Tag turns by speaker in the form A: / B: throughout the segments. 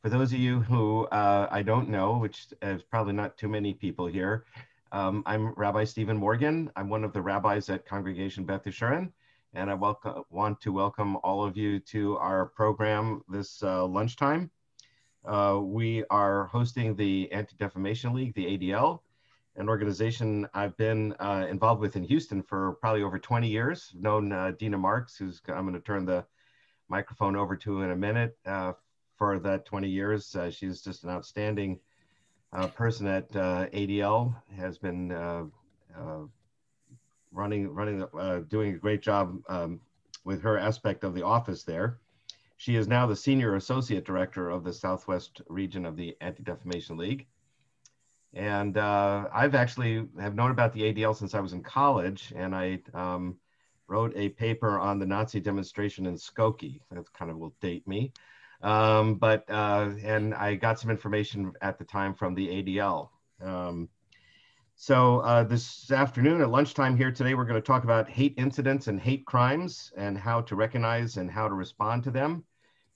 A: For those of you who I don't know, which is probably not too many people here, I'm Rabbi Stephen Morgan. I'm one of the rabbis at Congregation Beth Yeshurun, and I want to welcome all of you to our program this lunchtime. We are hosting the Anti-Defamation League, the ADL, an organization I've been involved with in Houston for probably over 20 years. I've known Dena Marks, who's I'm going to turn the microphone over to in a minute. For that 20 years, she's just an outstanding person at ADL, has been doing a great job with her aspect of the office there. She is now the Senior Associate Director of the Southwest region of the Anti-Defamation League. And I've actually have known about the ADL since I was in college, and I wrote a paper on the Nazi demonstration in Skokie. That kind of will date me. And I got some information at the time from the ADL. So this afternoon at lunchtime here today, we're going to talk about hate incidents and hate crimes and how to recognize and how to respond to them.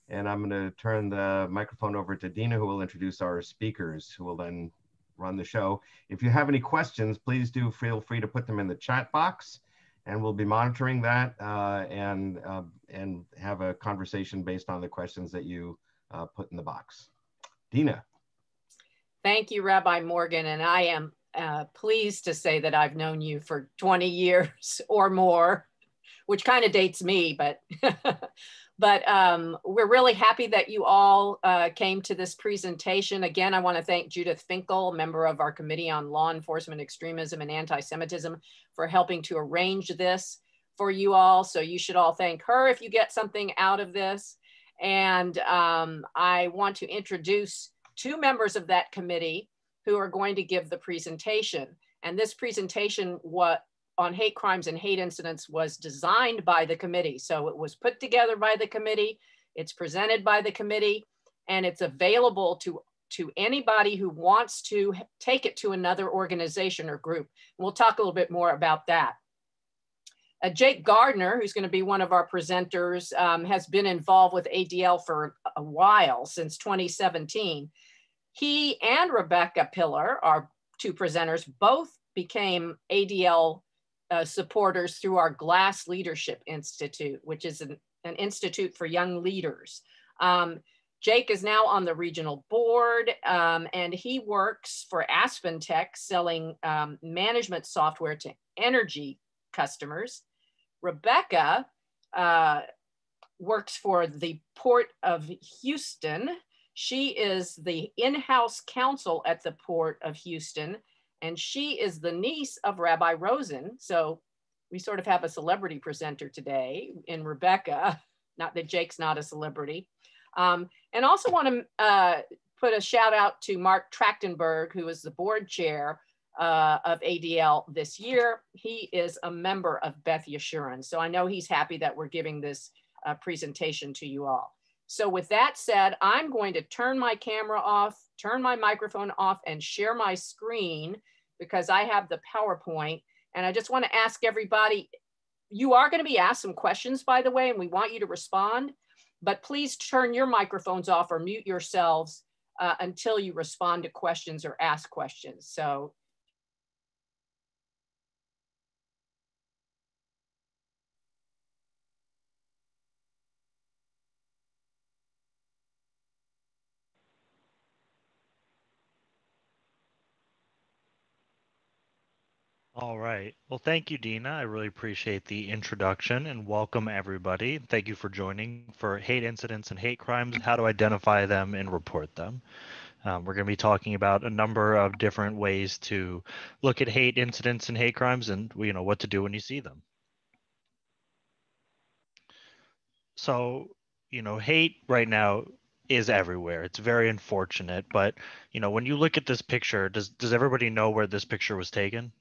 A: And I'm going to turn the microphone over to Dena, who will introduce our speakers, who will then run the show. If you have any questions, please do feel free to put them in the chat box, and we'll be monitoring that and have a conversation based on the questions that you put in the box. Dena.
B: Thank you, Rabbi Morgan. And I am pleased to say that I've known you for 20 years or more, which kind of dates me, but we're really happy that you all came to this presentation. Again, I want to thank Judith Finkel, member of our Committee on Law Enforcement Extremism and Anti-Semitism, for helping to arrange this for you all. So you should all thank her if you get something out of this. And I want to introduce two members of that committee who are going to give the presentation. And this presentation on hate crimes and hate incidents was designed by the committee. So it was put together by the committee, it's presented by the committee, and it's available to anybody who wants to take it to another organization or group. And we'll talk a little bit more about that. Jake Gardner, who's going to be one of our presenters, has been involved with ADL for a while, since 2017. He and Rebecca Pillar, our two presenters, both became ADL supporters through our Glass Leadership Institute, which is an institute for young leaders. Jake is now on the regional board, and he works for Aspen Tech, selling management software to energy customers. Rebecca works for the Port of Houston. She is the in-house counsel at the Port of Houston, and she is the niece of Rabbi Rosen. So we sort of have a celebrity presenter today in Rebecca, not that Jake's not a celebrity. And also want to put a shout out to Mark Trachtenberg, who is the board chair of ADL this year. He is a member of Beth Yeshurun. So I know he's happy that we're giving this presentation to you all. So with that said, I'm going to turn my camera off, turn my microphone off, and share my screen because I have the PowerPoint. And I just want to ask everybody, you are going to be asked some questions, by the way, and we want you to respond, but please turn your microphones off or mute yourselves until you respond to questions or ask questions. So
C: all right. Well, thank you, Dena. I really appreciate the introduction and welcome everybody. Thank you for joining for hate incidents and hate crimes, how to identify them and report them. We're going to be talking about a number of different ways to look at hate incidents and hate crimes and what to do when you see them. So, hate right now is everywhere. It's very unfortunate, but when you look at this picture, does everybody know where this picture was taken?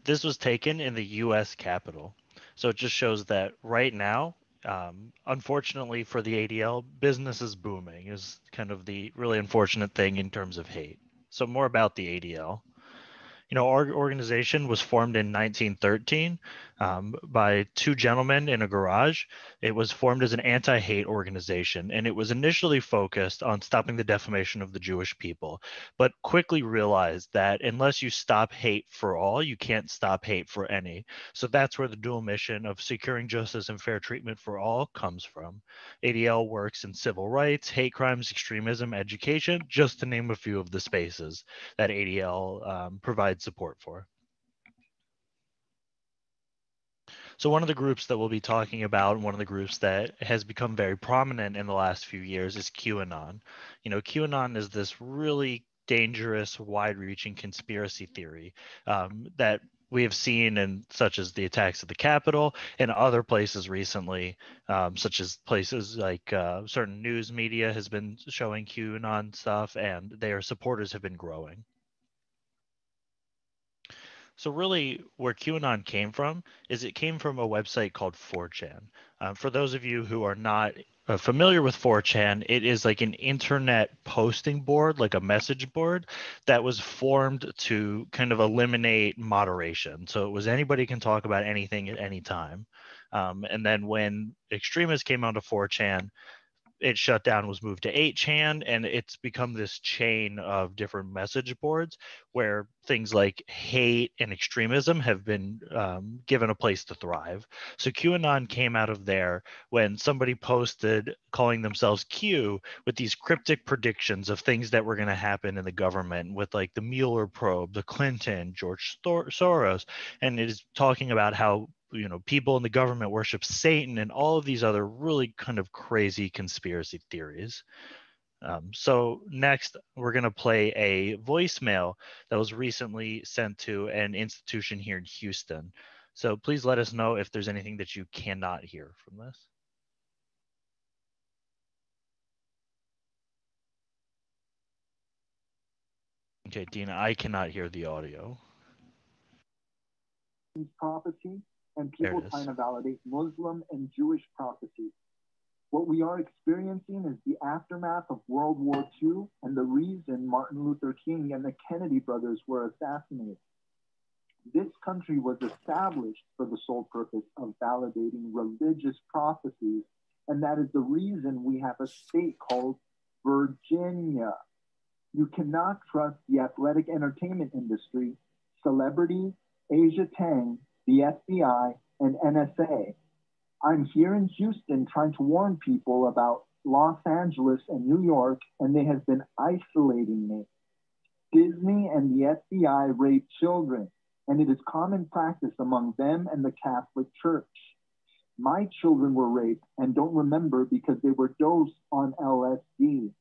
C: This was taken in the U.S. Capitol. So it just shows that right now, unfortunately for the ADL, business is booming is kind of the really unfortunate thing in terms of hate. So more about the ADL. Our organization was formed in 1913 by two gentlemen in a garage. It was formed as an anti-hate organization, and it was initially focused on stopping the defamation of the Jewish people, but quickly realized that unless you stop hate for all, you can't stop hate for any. So that's where the dual mission of securing justice and fair treatment for all comes from. ADL works in civil rights, hate crimes, extremism, education, just to name a few of the spaces that ADL provides support for. So one of the groups that we'll be talking about, and one of the groups that has become very prominent in the last few years, is QAnon. QAnon is this really dangerous, wide-reaching conspiracy theory that we have seen in such as the attacks at the Capitol and other places recently, such as places like certain news media has been showing QAnon stuff, and their supporters have been growing. So really where QAnon came from is it came from a website called 4chan. For those of you who are not familiar with 4chan, it is like an internet posting board, like a message board that was formed to kind of eliminate moderation. So it was anybody can talk about anything at any time. And then when extremists came onto 4chan, it shut down, was moved to 8chan, and it's become this chain of different message boards where things like hate and extremism have been given a place to thrive. So QAnon came out of there when somebody posted calling themselves Q with these cryptic predictions of things that were going to happen in the government with like the Mueller probe, the Clinton, George Soros, and it is talking about how people in the government worship Satan and all of these other really kind of crazy conspiracy theories. So next, we're going to play a voicemail that was recently sent to an institution here in Houston. So please let us know if there's anything that you cannot hear from this. Okay, Dena, I cannot hear the audio.
D: Prophecy, and people trying to validate Muslim and Jewish prophecy. What we are experiencing is the aftermath of World War II and the reason Martin Luther King and the Kennedy brothers were assassinated. This country was established for the sole purpose of validating religious prophecies, and that is the reason we have a state called Virginia. You cannot trust the athletic entertainment industry, celebrities, Asia Tang, the FBI, and NSA. I'm here in Houston trying to warn people about Los Angeles and New York, and they have been isolating me. Disney and the FBI rape children, and it is common practice among them and the Catholic Church. My children were raped and don't remember because they were dosed on LSD.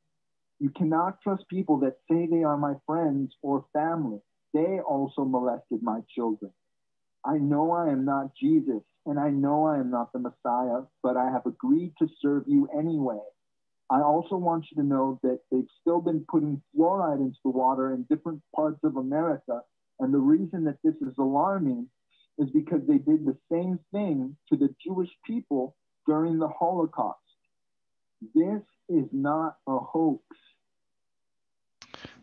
D: You cannot trust people that say they are my friends or family. They also molested my children. I know I am not Jesus, and I know I am not the Messiah, but I have agreed to serve you anyway. I also want you to know that they've still been putting fluoride into the water in different parts of America, and the reason that this is alarming is because they did the same thing to the Jewish people during the Holocaust. This is not a hoax.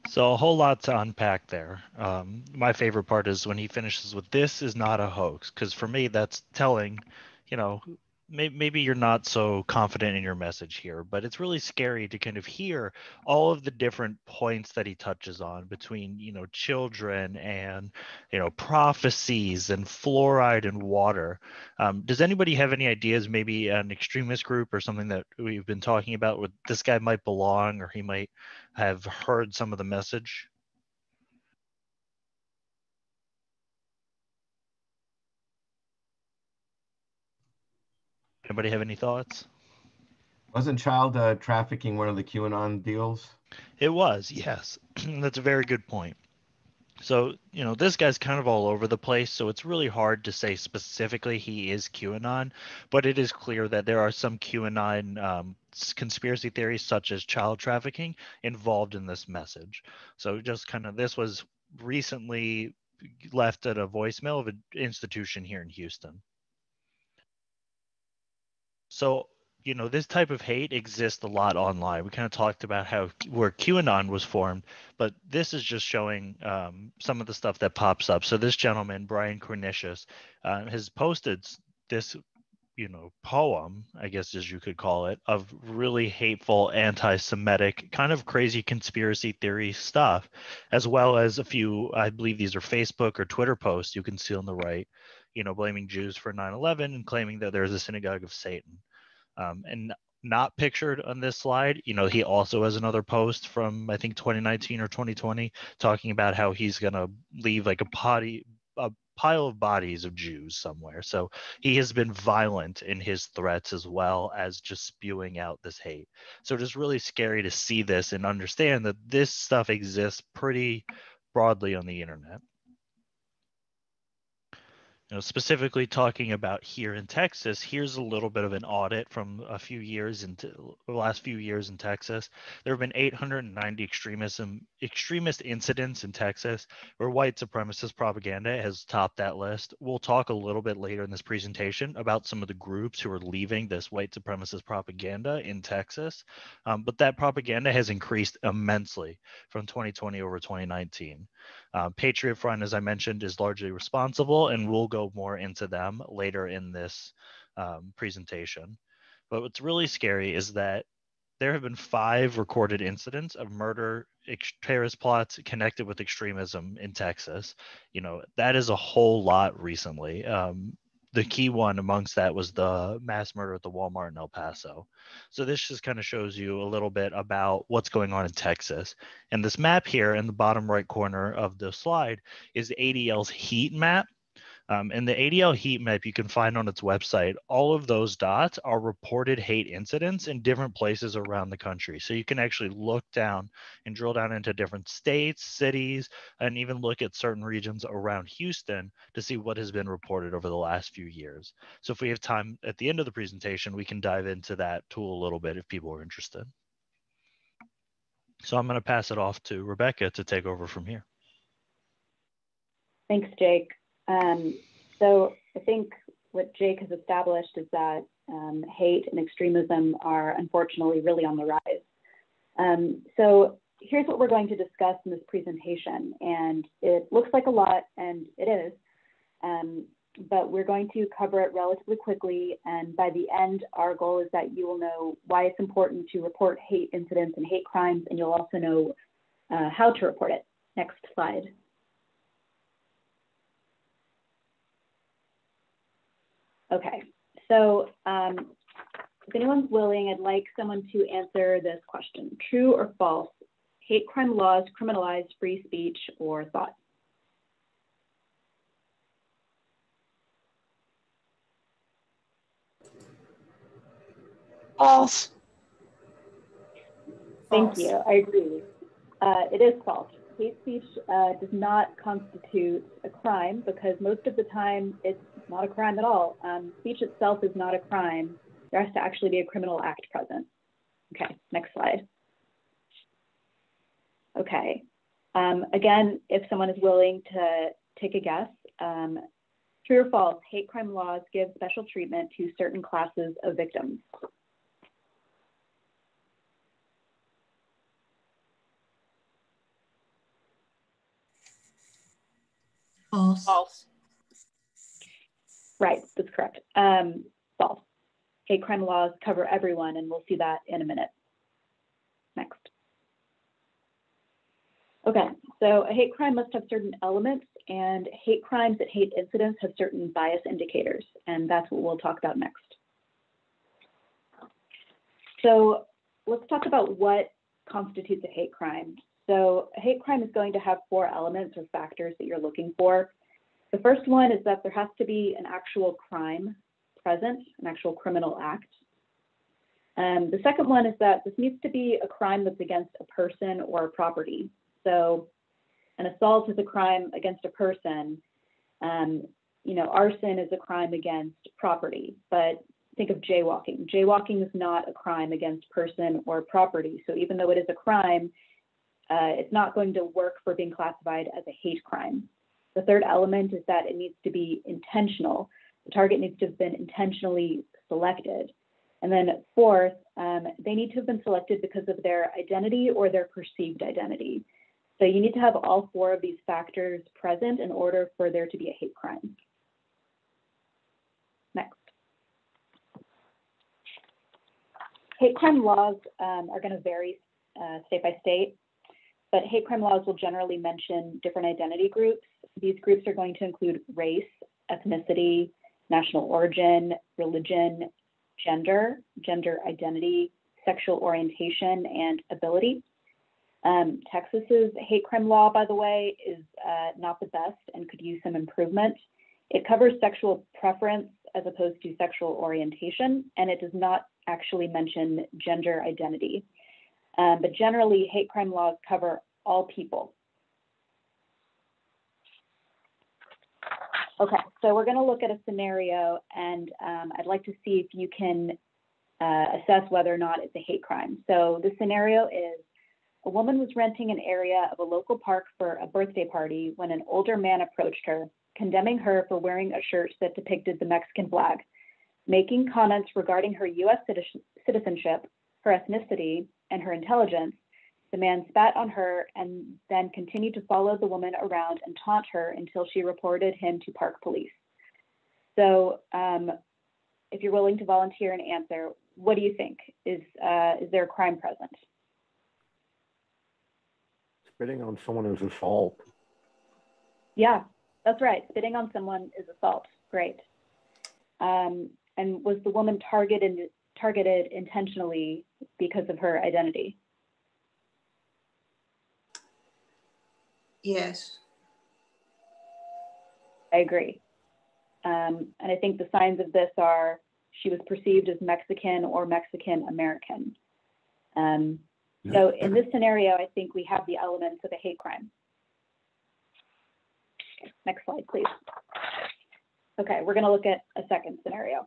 C: So a whole lot to unpack there. My favorite part is when he finishes with "this is not a hoax," because for me that's telling, maybe you're not so confident in your message here, but it's really scary to kind of hear all of the different points that he touches on between, children and, prophecies and fluoride and water. Does anybody have any ideas, maybe an extremist group or something that we've been talking about where this guy might belong or he might have heard some of the message? Anybody have any thoughts?
A: Wasn't child trafficking one of the QAnon deals?
C: It was, yes. That's a very good point. So, this guy's kind of all over the place, so it's really hard to say specifically he is QAnon, but it is clear that there are some QAnon conspiracy theories, such as child trafficking, involved in this message. So just kind of, this was recently left at a voicemail of an institution here in Houston. So you know, this type of hate exists a lot online. We kind of talked about how where QAnon was formed, but this is just showing some of the stuff that pops up. So this gentleman, Brian Cornelius, has posted this, you know, poem, I guess as you could call it, of really hateful anti-Semitic kind of crazy conspiracy theory stuff, as well as a few, I believe these are Facebook or Twitter posts you can see on the right, you know, blaming Jews for 9/11 and claiming that there's a synagogue of Satan. And not pictured on this slide, you know, he also has another post from I think 2019 or 2020 talking about how he's gonna leave like a pile of bodies of Jews somewhere. So he has been violent in his threats as well as just spewing out this hate. So it is really scary to see this and understand that this stuff exists pretty broadly on the internet. You know, specifically talking about here in Texas, here's a little bit of an audit from a few years into the last few years in Texas. There have been 890 extremist incidents in Texas where white supremacist propaganda has topped that list. We'll talk a little bit later in this presentation about some of the groups who are leaving this white supremacist propaganda in Texas. But that propaganda has increased immensely from 2020 over 2019. Patriot Front, as I mentioned, is largely responsible, and we'll go more into them later in this presentation. But what's really scary is that there have been 5 recorded incidents of murder, terrorist plots connected with extremism in Texas. You know, that is a whole lot recently. The key one amongst that was the mass murder at the Walmart in El Paso. So this just kind of shows you a little bit about what's going on in Texas. And this map here in the bottom right corner of the slide is ADL's heat map. And the ADL heat map you can find on its website, all of those dots are reported hate incidents in different places around the country. So you can actually look down and drill down into different states, cities, and even look at certain regions around Houston to see what has been reported over the last few years. So if we have time at the end of the presentation, we can dive into that tool a little bit if people are interested. So I'm going to pass it off to Rebecca to take over from here.
E: Thanks, Jake. So I think what Jake has established is that hate and extremism are unfortunately really on the rise. So here's what we're going to discuss in this presentation, and it looks like a lot, and it is, but we're going to cover it relatively quickly, and by the end, our goal is that you will know why it's important to report hate incidents and hate crimes, and you'll also know how to report it. Next slide. Okay, so if anyone's willing, I'd like someone to answer this question. True or false? Hate crime laws criminalize free speech or thought?
F: False.
E: Thank you, I agree. It is false. Hate speech does not constitute a crime because most of the time it's not a crime at all. Speech itself is not a crime. There has to actually be a criminal act present. Okay, next slide. Okay, again, if someone is willing to take a guess, true or false, hate crime laws give special treatment to certain classes of victims?
F: False.
B: False.
E: Right, that's correct. False. Hate crime laws cover everyone, and we'll see that in a minute. Next. Okay, so a hate crime must have certain elements, and hate crimes and hate incidents have certain bias indicators, and that's what we'll talk about next. So let's talk about what constitutes a hate crime. So a hate crime is going to have 4 elements or factors that you're looking for. The first one is that there has to be an actual crime present, an actual criminal act. The second one is that this needs to be a crime that's against a person or a property. So an assault is a crime against a person. You know, arson is a crime against property, but think of jaywalking. Jaywalking is not a crime against person or property. So even though it is a crime, it's not going to work for being classified as a hate crime. The third element is that it needs to be intentional. The target needs to have been intentionally selected. And then fourth, they need to have been selected because of their identity or their perceived identity. So you need to have all four of these factors present in order for there to be a hate crime. Next. Hate crime laws are going to vary state by state, but hate crime laws will generally mention different identity groups. These groups are going to include race, ethnicity, national origin, religion, gender, gender identity, sexual orientation, and ability. Texas's hate crime law, by the way, is not the best and could use some improvement. It covers sexual preference as opposed to sexual orientation, and it does not actually mention gender identity. But generally, hate crime laws cover all people. Okay, so we're going to look at a scenario, and I'd like to see if you can assess whether or not it's a hate crime. So the scenario is a woman was renting an area of a local park for a birthday party when an older man approached her, condemning her for wearing a shirt that depicted the Mexican flag, making comments regarding her U.S. citizenship, her ethnicity, and her intelligence. The man spat on her and then continued to follow the woman around and taunt her until she reported him to park police. So if you're willing to volunteer and answer, what do you think? Is there a crime present?
F: Spitting on someone is assault.
E: Yeah, that's right. Spitting on someone is assault. Great. And was the woman targeted intentionally because of her identity?
G: Yes.
E: I agree. And I think the signs of this are she was perceived as Mexican or Mexican American. So in this scenario, I think we have the elements of a hate crime. Next slide, please. Okay, we're going to look at a second scenario.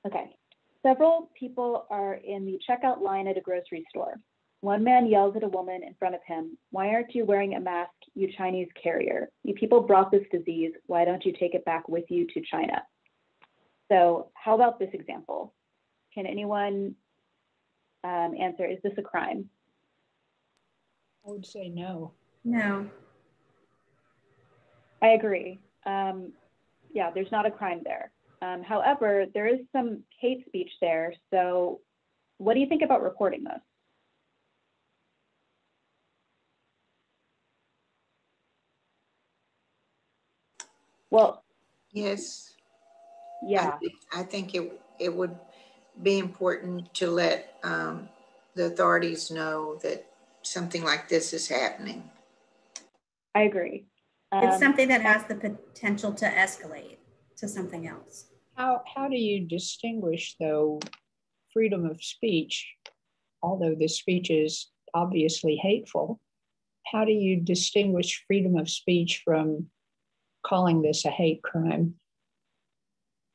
E: Okay, several people are in the checkout line at a grocery store. One man yells at a woman in front of him, "Why aren't you wearing a mask, you Chinese carrier? You people brought this disease. Why don't you take it back with you to China?" So how about this example? Can anyone answer, is this a crime?
H: I would say no.
I: No.
E: I agree. Yeah, there's not a crime there. However, there is some hate speech there. So what do you think about reporting this? Well,
G: yes.
E: Yeah.
G: I think it would be important to let the authorities know that something like this is happening.
E: I agree.
I: It's something that has the potential to escalate to something else.
H: How do you distinguish, though, freedom of speech, although the speech is obviously hateful? How do you distinguish freedom of speech from calling this a hate crime?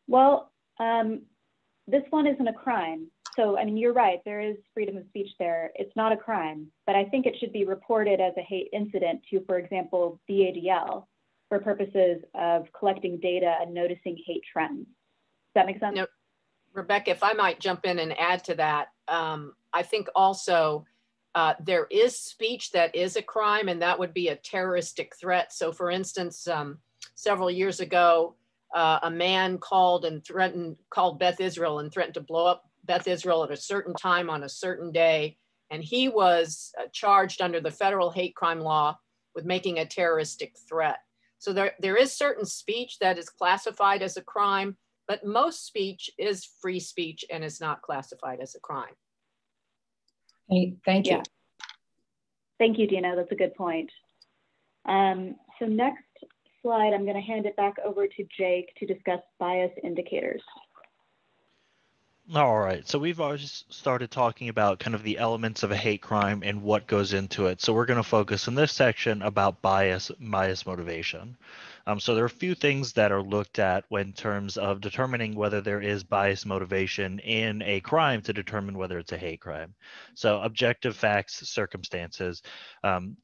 E: Well, this one isn't a crime. So, I mean, you're right, there is freedom of speech there. It's not a crime, but I think it should be reported as a hate incident to, for example, the ADL for purposes of collecting data and noticing hate trends. Does that make sense?
B: No, Rebecca, if I might jump in and add to that, I think also there is speech that is a crime, and that would be a terroristic threat. So for instance, several years ago, a man called Beth Israel and threatened to blow up Beth Israel at a certain time on a certain day. And he was charged under the federal hate crime law with making a terroristic threat. So there is certain speech that is classified as a crime, but most speech is free speech and is not classified as a crime.
H: Hey, thank you.
E: Yeah. Thank you, Dena. That's a good point. So next slide, I'm going to hand it back over to Jake to discuss bias indicators.
C: All right, so we've already started talking about kind of the elements of a hate crime and what goes into it. So we're going to focus in this section about bias motivation. So there are a few things that are looked at in terms of determining whether there is bias motivation in a crime to determine whether it's a hate crime. So objective facts, circumstances.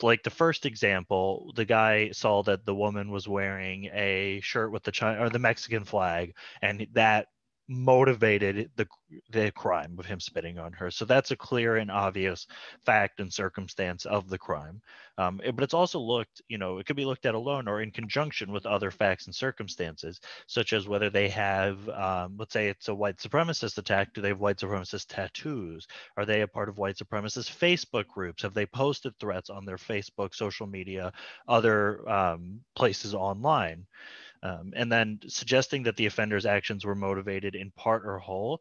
C: Like the first example, the guy saw that the woman was wearing a shirt with the Mexican flag, and that motivated the crime of him spitting on her. So that's a clear and obvious fact and circumstance of the crime. But it's also looked, it could be looked at alone or in conjunction with other facts and circumstances, such as whether they have, let's say it's a white supremacist attack. Do they have white supremacist tattoos? Are they a part of white supremacist Facebook groups? Have they posted threats on their Facebook, social media, other places online? And then suggesting that the offender's actions were motivated in part or whole,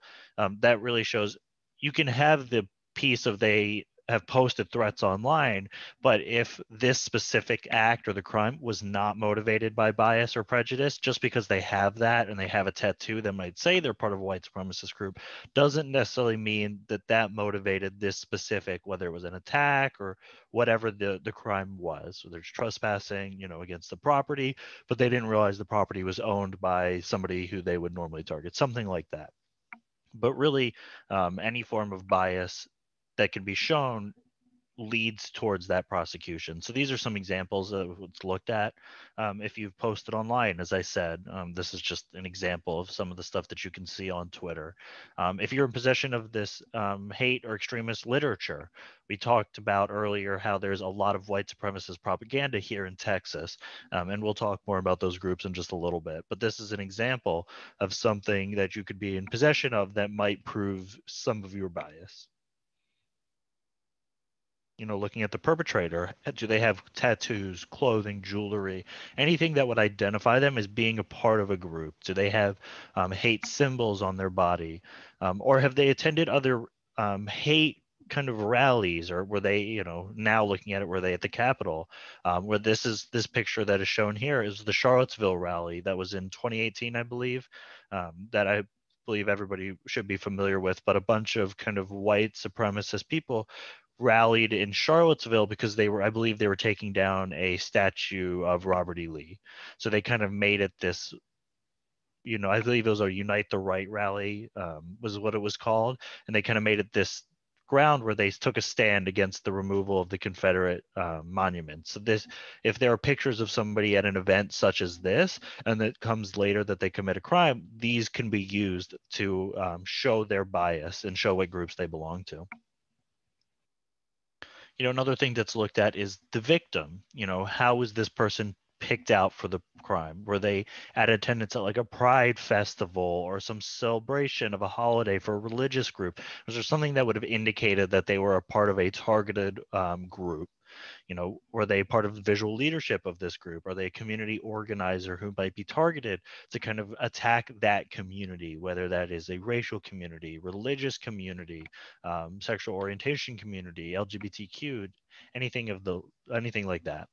C: that really shows you can have the piece of they have posted threats online, but if this specific act or the crime was not motivated by bias or prejudice, just because they have that and they have a tattoo that might say they're part of a white supremacist group, doesn't necessarily mean that that motivated this specific, whether it was an attack or whatever the crime was. So there's trespassing, against the property, but they didn't realize the property was owned by somebody who they would normally target, something like that. But really, any form of bias that can be shown leads towards that prosecution. So these are some examples of what's looked at. If you've posted online, as I said, this is just an example of some of the stuff that you can see on Twitter. If you're in possession of this hate or extremist literature, we talked about earlier how there's a lot of white supremacist propaganda here in Texas, and we'll talk more about those groups in just a little bit. But this is an example of something that you could be in possession of that might prove some of your bias. Looking at the perpetrator, do they have tattoos, clothing, jewelry, anything that would identify them as being a part of a group? Do they have hate symbols on their body? Or have they attended other hate kind of rallies, or were they, now looking at it, were they at the Capitol? Where this picture that is shown here is the Charlottesville Rally that was in 2018, I believe, that I believe everybody should be familiar with, but a bunch of kind of white supremacist people rallied in Charlottesville because I believe they were taking down a statue of Robert E. Lee. So they kind of made it this, I believe it was a Unite the Right rally, was what it was called. And they kind of made it this ground where they took a stand against the removal of the Confederate monuments. So if there are pictures of somebody at an event such as this, and it comes later that they commit a crime, these can be used to show their bias and show what groups they belong to. Another thing that's looked at is the victim. How was this person picked out for the crime? Were they at attendance at like a pride festival or some celebration of a holiday for a religious group? Was there something that would have indicated that they were a part of a targeted group? Were they part of the visual leadership of this group? Are they a community organizer who might be targeted to kind of attack that community, whether that is a racial community, religious community, sexual orientation community, LGBTQ, anything like that?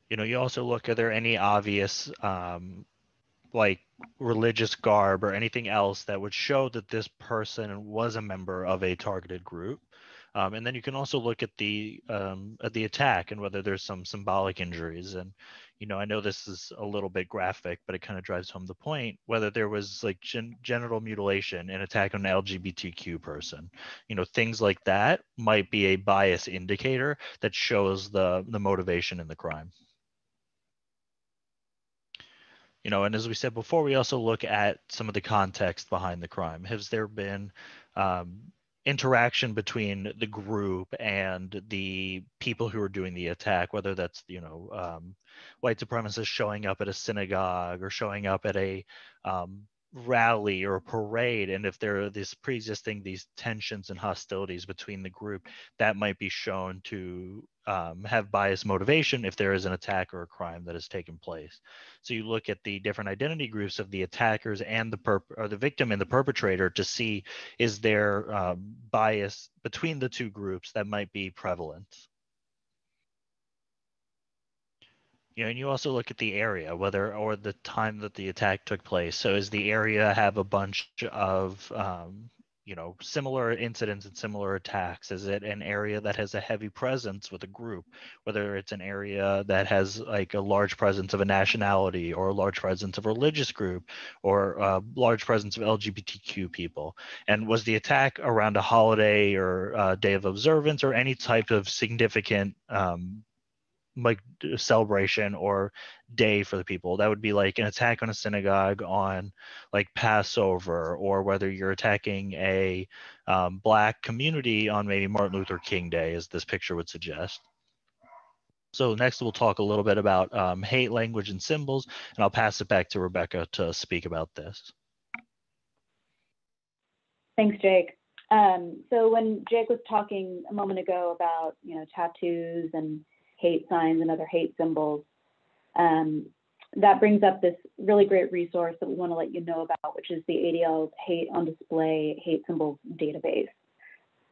C: You also look, are there any obvious like religious garb or anything else that would show that this person was a member of a targeted group? And then you can also look at the attack and whether there's some symbolic injuries. And I know this is a little bit graphic, but it kind of drives home the point. Whether there was like genital mutilation and attack on an LGBTQ person, things like that might be a bias indicator that shows the motivation in the crime. And as we said before, we also look at some of the context behind the crime. Has there been interaction between the group and the people who are doing the attack, whether that's, white supremacists showing up at a synagogue or showing up at a rally or a parade, and if there are these tensions and hostilities between the group, that might be shown to have bias motivation if there is an attack or a crime that has taken place. So you look at the different identity groups of the attackers and the victim and the perpetrator to see, is there bias between the two groups that might be prevalent. And you also look at the area, or the time that the attack took place. So does the area have a bunch of similar incidents and similar attacks? Is it an area that has a heavy presence with a group, whether it's an area that has like a large presence of a nationality or a large presence of a religious group or a large presence of LGBTQ people? And was the attack around a holiday or a day of observance or any type of significant like celebration or day for the people. That would be like an attack on a synagogue on like Passover, or whether you're attacking a Black community on maybe Martin Luther King Day, as this picture would suggest. So next we'll talk a little bit about hate language and symbols, and I'll pass it back to Rebecca to speak about this.
E: Thanks, Jake. So when Jake was talking a moment ago about, tattoos and hate signs and other hate symbols, that brings up this really great resource that we want to let you know about, which is the ADL Hate on Display Hate Symbols Database.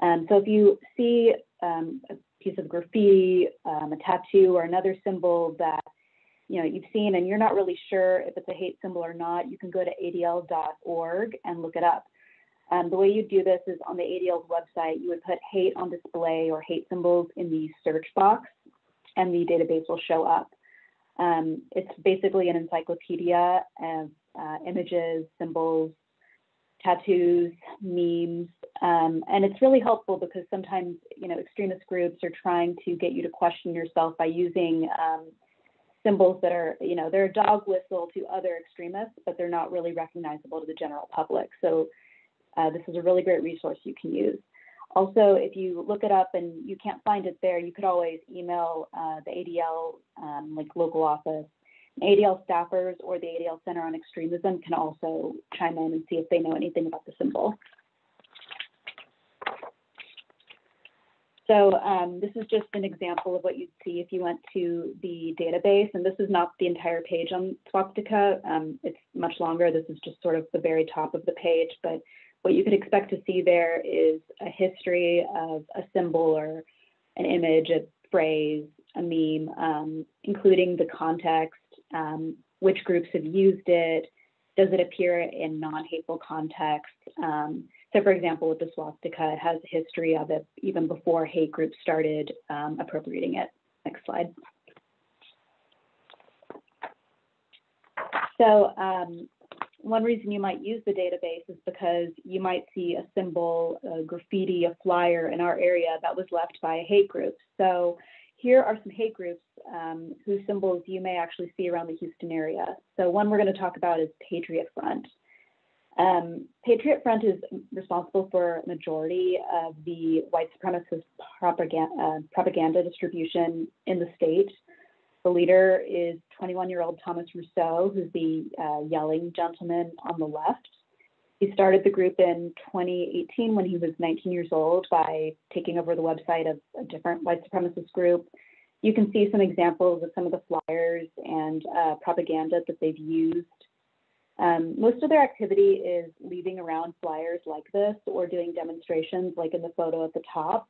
E: So if you see a piece of graffiti, a tattoo, or another symbol that you've seen and you're not really sure if it's a hate symbol or not, you can go to adl.org and look it up. The way you do this is on the ADL's website, you would put hate on display or hate symbols in the search box, and the database will show up. It's basically an encyclopedia of images, symbols, tattoos, memes, and it's really helpful because sometimes, extremist groups are trying to get you to question yourself by using symbols that are, they're a dog whistle to other extremists, but they're not really recognizable to the general public. So this is a really great resource you can use. Also, if you look it up and you can't find it there, you could always email the ADL local office. ADL staffers or the ADL Center on Extremism can also chime in and see if they know anything about the symbol. So this is just an example of what you'd see if you went to the database, and this is not the entire page on swastika. It's much longer. This is just sort of the very top of the page, but what you could expect to see there is a history of a symbol or an image, a phrase, a meme, including the context, which groups have used it, does it appear in non-hateful context. So for example, with the swastika, it has a history of it even before hate groups started appropriating it. Next slide. So one reason you might use the database is because you might see a symbol, a graffiti, a flyer in our area that was left by a hate group. So here are some hate groups whose symbols you may actually see around the Houston area. So one we're going to talk about is Patriot Front. Patriot Front is responsible for a majority of the white supremacist propaganda distribution in the state. The leader is 21-year-old Thomas Rousseau, who's the yelling gentleman on the left. He started the group in 2018 when he was 19 years old by taking over the website of a different white supremacist group. You can see some examples of some of the flyers and propaganda that they've used. Most of their activity is leaving around flyers like this or doing demonstrations like in the photo at the top.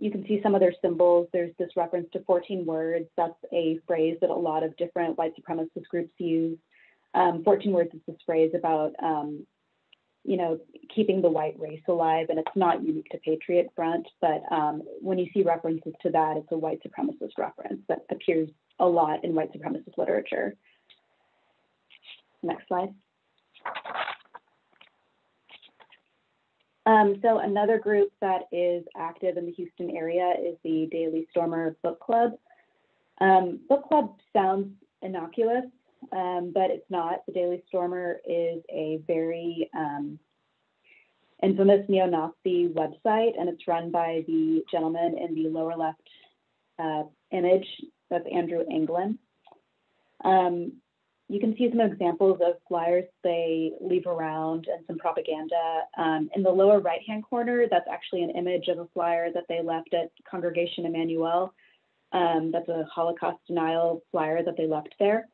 E: You can see some of their symbols. There's this reference to 14 words. That's a phrase that a lot of different white supremacist groups use. 14 words is this phrase about, keeping the white race alive, and it's not unique to Patriot Front, but when you see references to that, it's a white supremacist reference that appears a lot in white supremacist literature. Next slide. So another group that is active in the Houston area is the Daily Stormer Book Club. Book Club sounds innocuous, but it's not. The Daily Stormer is a very infamous neo-Nazi website, and it's run by the gentleman in the lower left image. That's Andrew Anglin. You can see some examples of flyers they leave around and some propaganda. In the lower right-hand corner, that's actually an image of a flyer that they left at Congregation Emmanuel. That's a Holocaust denial flyer that they left there.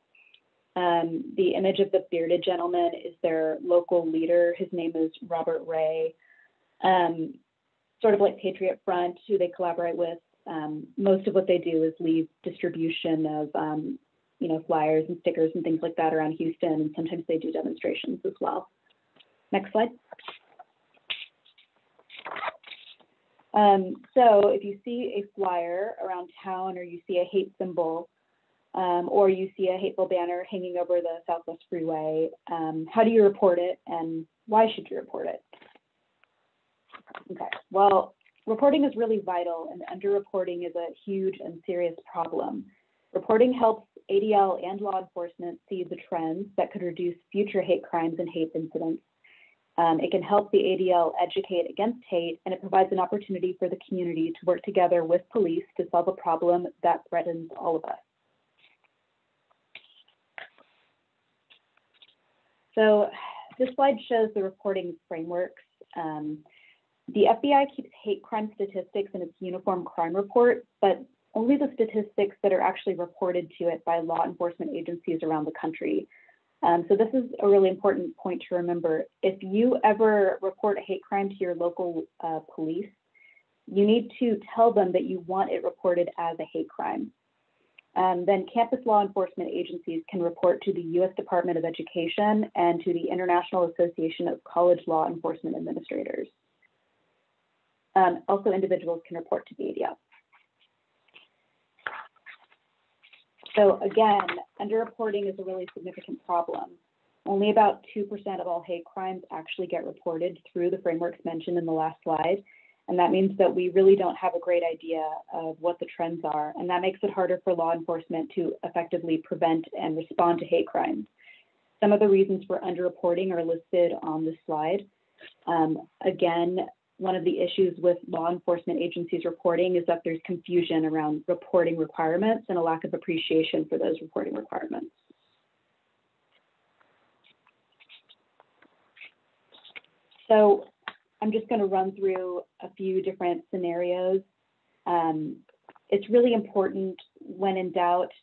E: The image of the bearded gentleman is their local leader. His name is Robert Ray. Sort of like Patriot Front, who they collaborate with. Most of what they do is leave distribution of flyers and stickers and things like that around Houston, and sometimes they do demonstrations as well. Next slide. So if you see a flyer around town, or you see a hate symbol, or you see a hateful banner hanging over the Southwest Freeway, how do you report it, and why should you report it? Okay, well, Reporting is really vital, and underreporting is a huge and serious problem. Reporting helps ADL and law enforcement see the trends that could reduce future hate crimes and hate incidents. It can help the ADL educate against hate, and it provides an opportunity for the community to work together with police to solve a problem that threatens all of us. So this slide shows the reporting frameworks. The FBI keeps hate crime statistics in its Uniform Crime Report, but only the statistics that are actually reported to it by law enforcement agencies around the country. So this is a really important point to remember. If you ever report a hate crime to your local police, you need to tell them that you want it reported as a hate crime. Then campus law enforcement agencies can report to the U.S. Department of Education and to the International Association of College Law Enforcement Administrators. Also, individuals can report to the ADL. So again, underreporting is a really significant problem. Only about 2% of all hate crimes actually get reported through the frameworks mentioned in the last slide. And that means that we really don't have a great idea of what the trends are. And that makes it harder for law enforcement to effectively prevent and respond to hate crimes. Some of the reasons for underreporting are listed on this slide. Again, one of the issues with law enforcement agencies reporting is that there's confusion around reporting requirements and a lack of appreciation for those reporting requirements. So I'm just going to run through a few different scenarios. It's really important when in doubt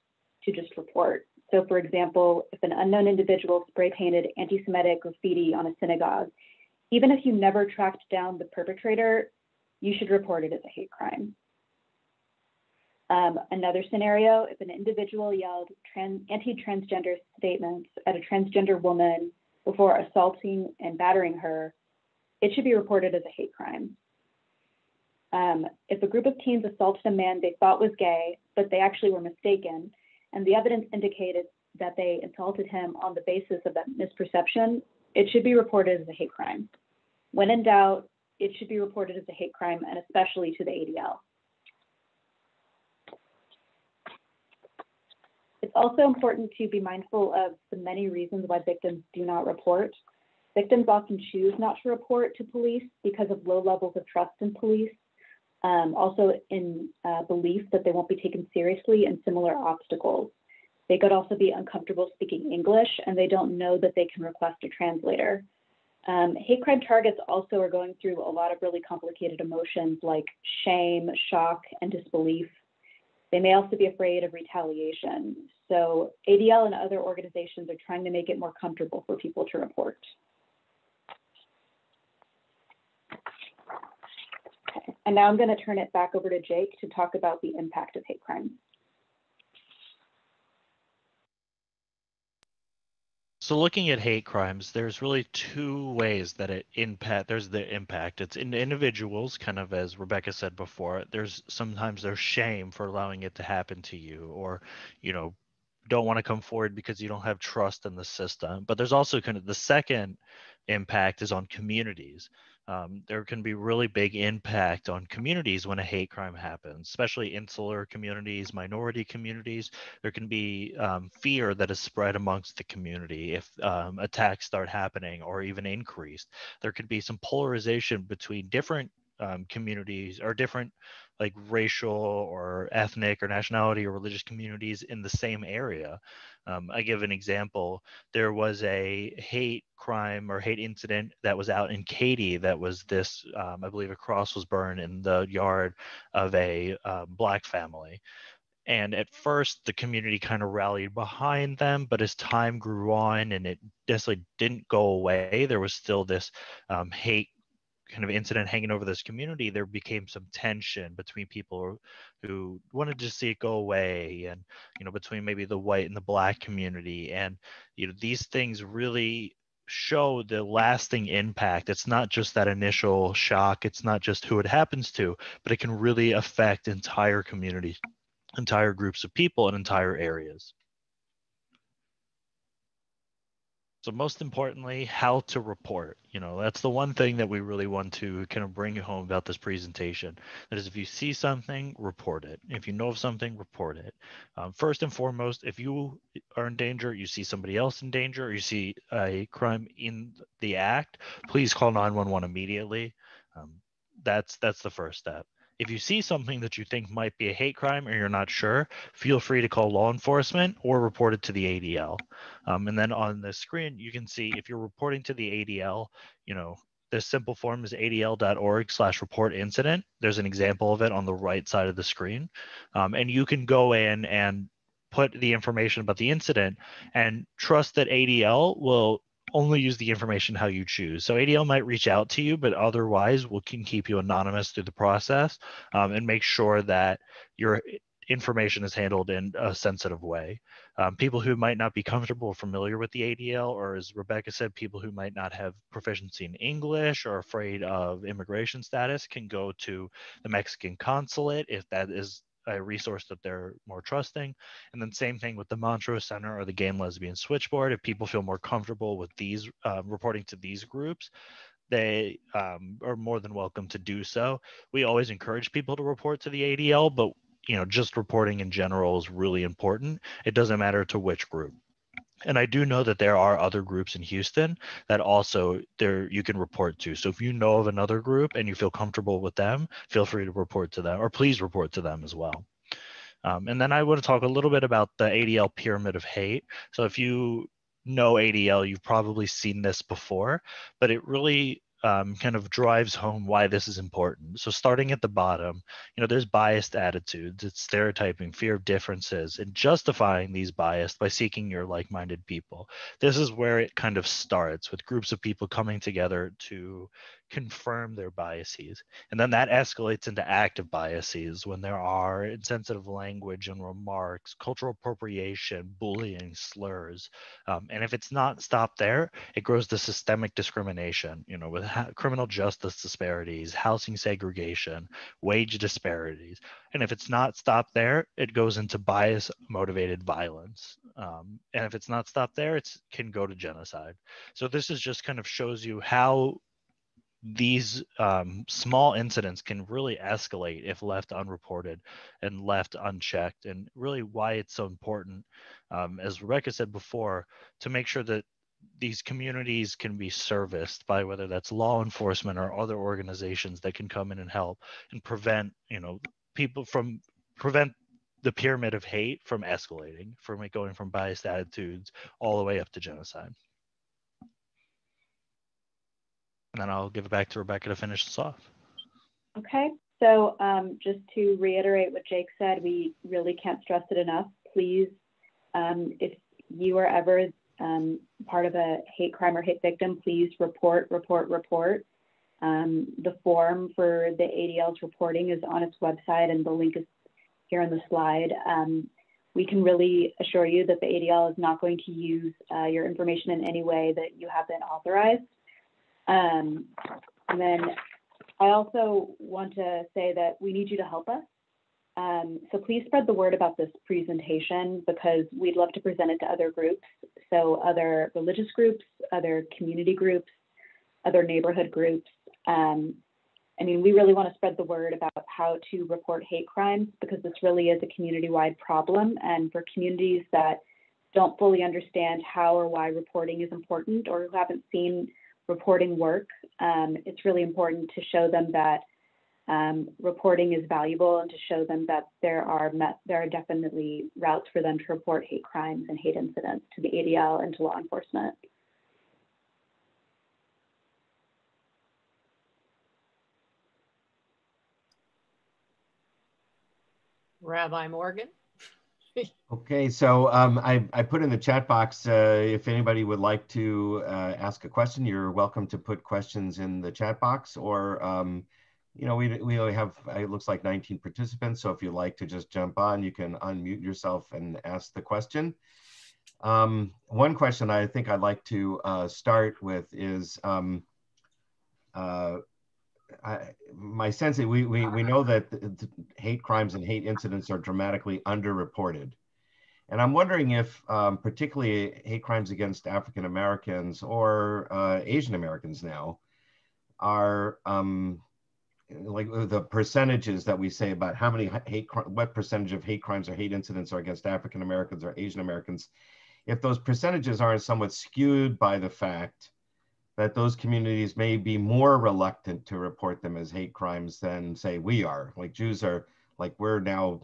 E: to just report. So for example, if an unknown individual spray painted anti-Semitic graffiti on a synagogue, even if you never tracked down the perpetrator, you should report it as a hate crime. Another scenario, if an individual yelled anti-transgender statements at a transgender woman before assaulting and battering her, it should be reported as a hate crime. If a group of teens assaulted a man they thought was gay, but they actually were mistaken, and the evidence indicated that they assaulted him on the basis of that misperception, it should be reported as a hate crime. When in doubt, it should be reported as a hate crime, and especially to the ADL. It's also important to be mindful of the many reasons why victims do not report. Victims often choose not to report to police because of low levels of trust in police, also in belief that they won't be taken seriously, and similar obstacles. They could also be uncomfortable speaking English, and they don't know that they can request a translator. Hate crime targets also are going through a lot of really complicated emotions like shame, shock, and disbelief. They may also be afraid of retaliation. So ADL and other organizations are trying to make it more comfortable for people to report. Okay. And now I'm going to turn it back over to Jake to talk about the impact of hate crime.
C: So looking at hate crimes, there's really two ways that it there's the impact. It's in individuals, kind of as Rebecca said before. Sometimes there's shame for allowing it to happen to you, or, don't want to come forward because you don't have trust in the system. But there's also kind of the second impact is on communities. There can be really big impact on communities when a hate crime happens, especially insular communities, minority communities. There can be fear that is spread amongst the community if attacks start happening or even increased. There could be some polarization between different communities or different like racial or ethnic or nationality or religious communities in the same area. I give an example. There was a hate crime or hate incident that was out in Katy that was this, I believe a cross was burned in the yard of a Black family. And at first, the community kind of rallied behind them, but as time grew on and it necessarily didn't go away, there was still this hate kind of incident hanging over this community. There became some tension between people who wanted to see it go away, and between maybe the white and the Black community. And these things really show the lasting impact. It's not just that initial shock, it's not just who it happens to, but it can really affect entire communities, entire groups of people, and entire areas. So most importantly, how to report. That's the one thing that we really want to kind of bring home about this presentation. That is, if you see something, report it. If you know of something, report it. First and foremost, if you are in danger, you see somebody else in danger, or you see a crime in the act, please call 911 immediately. That's the first step. If you see something that you think might be a hate crime or you're not sure, feel free to call law enforcement or report it to the ADL. And then on the screen, you can see if you're reporting to the ADL, the simple form is adl.org/report incident. There's an example of it on the right side of the screen. And you can go in and put the information about the incident and trust that ADL will only use the information how you choose. So ADL might reach out to you, but otherwise we can keep you anonymous through the process and make sure that your information is handled in a sensitive way. People who might not be comfortable or familiar with the ADL, or as Rebecca said, people who might not have proficiency in English or afraid of immigration status can go to the Mexican consulate if that is a resource that they're more trusting. And then same thing with the Montrose Center or the Gay and Lesbian Switchboard. If people feel more comfortable with these reporting to these groups, they are more than welcome to do so. We always encourage people to report to the ADL, but just reporting in general is really important. It doesn't matter to which group. And I do know that there are other groups in Houston that also you can report to. So if you know of another group and you feel comfortable with them, feel free to report to them, or please report to them as well. And then I want to talk a little bit about the ADL Pyramid of Hate. So if you know ADL, you've probably seen this before, but it really kind of drives home why this is important. So starting at the bottom, there's biased attitudes, it's stereotyping, fear of differences, and justifying these bias by seeking your like-minded people. This is where it kind of starts, with groups of people coming together to confirm their biases. And then that escalates into active biases when there are insensitive language and remarks, cultural appropriation, bullying, slurs. And if it's not stopped there, it grows to systemic discrimination, with criminal justice disparities, housing segregation, wage disparities. And if it's not stopped there, it goes into bias motivated violence. And if it's not stopped there, it can go to genocide. So this is just kind of shows you how these small incidents can really escalate if left unreported and left unchecked, and really why it's so important, as Rebecca said before, to make sure that these communities can be serviced by whether that's law enforcement or other organizations that can come in and help and prevent the pyramid of hate from escalating, from it going from biased attitudes all the way up to genocide. And then I'll give it back to Rebecca to finish this off.
E: Okay, so just to reiterate what Jake said, we really can't stress it enough. Please, if you are ever part of a hate crime or hate victim, please report. The form for the ADL's reporting is on its website, and the link is here on the slide. We can really assure you that the ADL is not going to use your information in any way that you haven't authorized. And then I also want to say that we need you to help us. So please spread the word about this presentation, because we'd love to present it to other groups. So other religious groups, other community groups, other neighborhood groups. We really want to spread the word about how to report hate crimes, because this really is a community-wide problem. And for communities that don't fully understand how or why reporting is important, or who haven't seen reporting work, it's really important to show them that reporting is valuable, and to show them that there are definitely routes for them to report hate crimes and hate incidents to the ADL and to law enforcement.
B: Rabbi Morgan.
A: Okay, so I put in the chat box, if anybody would like to ask a question, you're welcome to put questions in the chat box, or, we only have, it looks like 19 participants, so if you'd like to just jump on, you can unmute yourself and ask the question. One question I think I'd like to start with is, my sense is we know that the hate crimes and hate incidents are dramatically underreported. And I'm wondering if particularly hate crimes against African Americans or Asian Americans now are like the percentages that we say about how many what percentage of hate crimes or hate incidents are against African Americans or Asian Americans, if those percentages aren't somewhat skewed by the fact that those communities may be more reluctant to report them as hate crimes than, say, we are. Like Jews are, like, we're now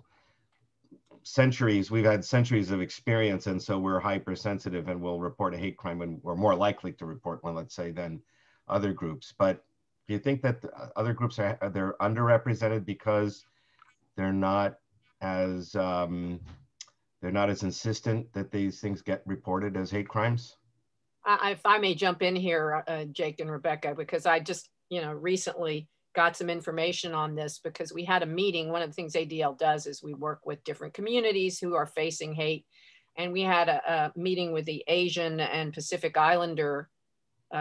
A: we've had centuries of experience, and so we're hypersensitive and will report a hate crime, and we're more likely to report one, let's say, than other groups. But do you think that other groups they're underrepresented because they're not as insistent that these things get reported as hate crimes?
B: If I may jump in here, Jake and Rebecca, because I just, recently got some information on this, because we had a meeting. One of the things ADL does is we work with different communities who are facing hate. And we had a meeting with the Asian and Pacific Islander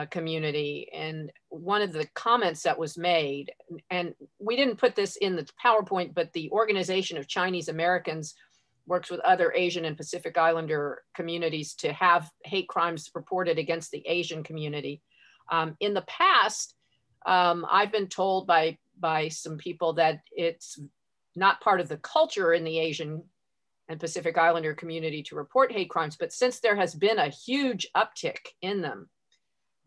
B: community. And one of the comments that was made, and we didn't put this in the PowerPoint, but the Organization of Chinese Americans works with other Asian and Pacific Islander communities to have hate crimes reported against the Asian community. In the past, I've been told by some people that it's not part of the culture in the Asian and Pacific Islander community to report hate crimes, but since there has been a huge uptick in them